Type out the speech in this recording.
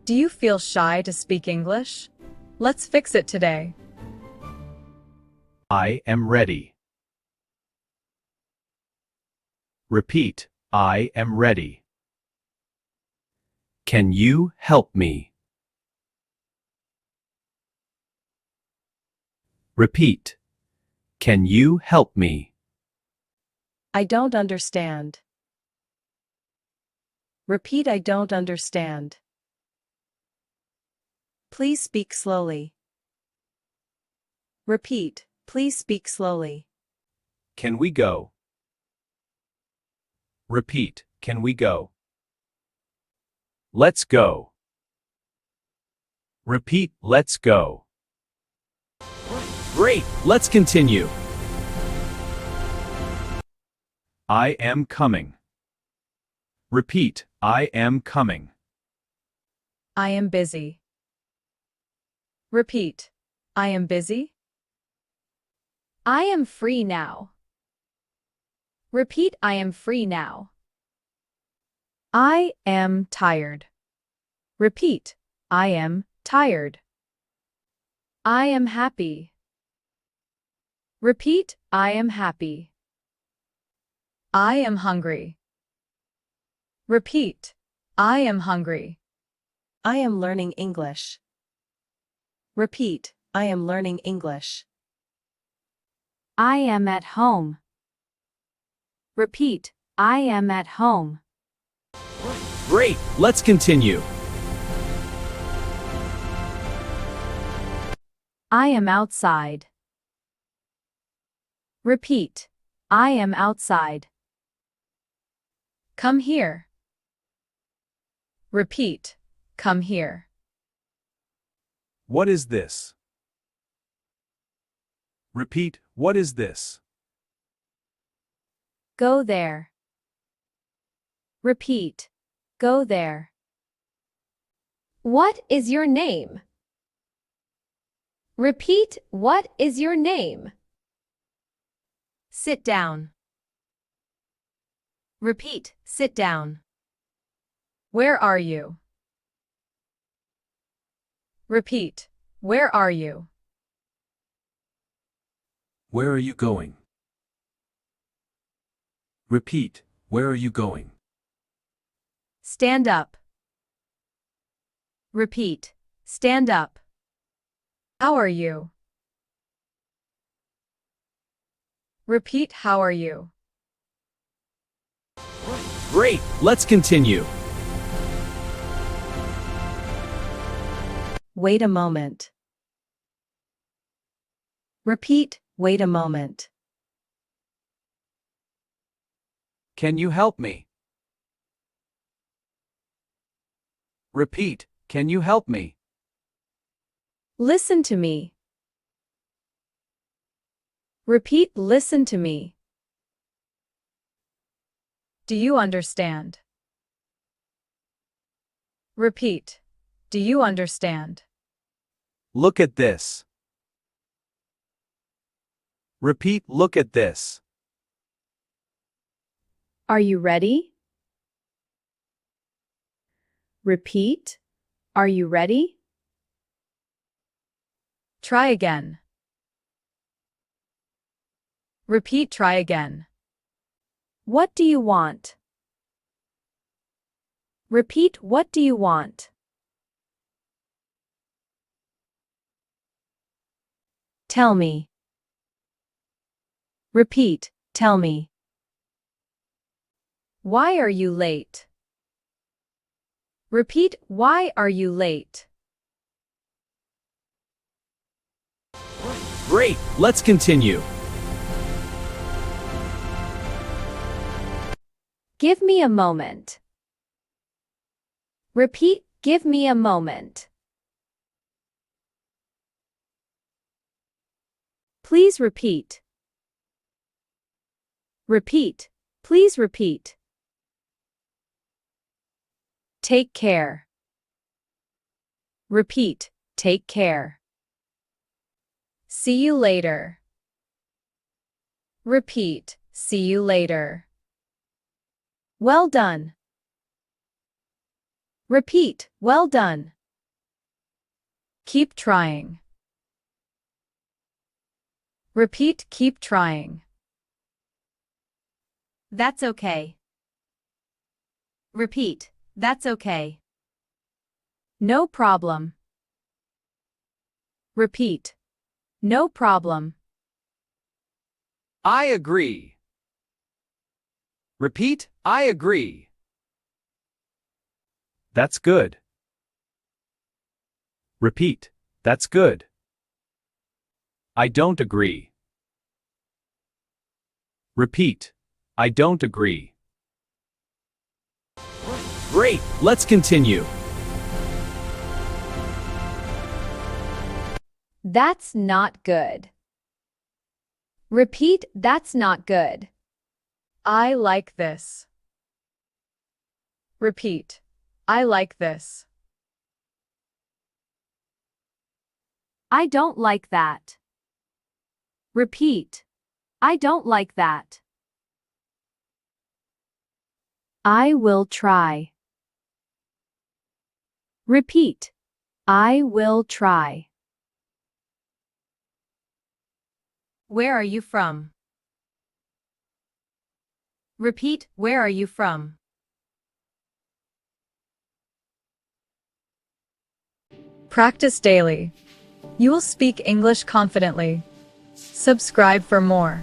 Do you feel shy to speak English? Let's fix it today. I am ready. Repeat, I am ready. Can you help me? Repeat, can you help me? I don't understand. Repeat, I don't understand. Please speak slowly. Repeat, please speak slowly. Can we go? Repeat, can we go? Let's go. Repeat, let's go. Great, let's continue. I am coming. Repeat, I am coming. I am busy. Repeat. I am busy. I am free now. Repeat. I am free now. I am tired. Repeat. I am tired. I am happy. Repeat. I am happy. I am hungry. Repeat. I am hungry. I am learning English. Repeat, I am learning English. I am at home. Repeat. I am at home. Great, let's continue. I am outside. Repeat. I am outside. Come here. Repeat. Come here. What is this? Repeat, what is this? Go there. Repeat. Go there. What is your name? Repeat. What is your name? Sit down. Repeat. Sit down. Where are you? Repeat. Where are you? Where are you going? Repeat, where are you going? Stand up. Repeat. Stand up. How are you? Repeat. How are you? Great, let's continue. Wait a moment. Repeat, wait a moment. Can you help me? Repeat, can you help me? Listen to me. Repeat. Listen to me. Do you understand? Repeat. Do you understand? Look at this. Repeat, look at this. Are you ready? Repeat. Are you ready? Try again. Repeat. Try again. What do you want? Repeat. What do you want? Tell me. Repeat. Tell me. Why are you late? Repeat. Why are you late? Great, let's continue. Give me a moment. Repeat. Give me a moment. Please repeat. Repeat. Please repeat. Take care. Repeat. Take care. See you later. Repeat. See you later. Well done. Repeat, well done. Keep trying. Repeat, keep trying. That's okay. Repeat, that's okay. No problem. Repeat. No problem. I agree. Repeat, I agree. That's good. Repeat, that's good. I don't agree. Repeat, I don't agree. Great, let's continue. That's not good. Repeat, that's not good. I like this. Repeat, I like this. I don't like that. Repeat, I don't like that. I will try. Repeat, I will try. Where are you from? Repeat, where are you from? Practice daily. You will speak English confidently. Subscribe for more.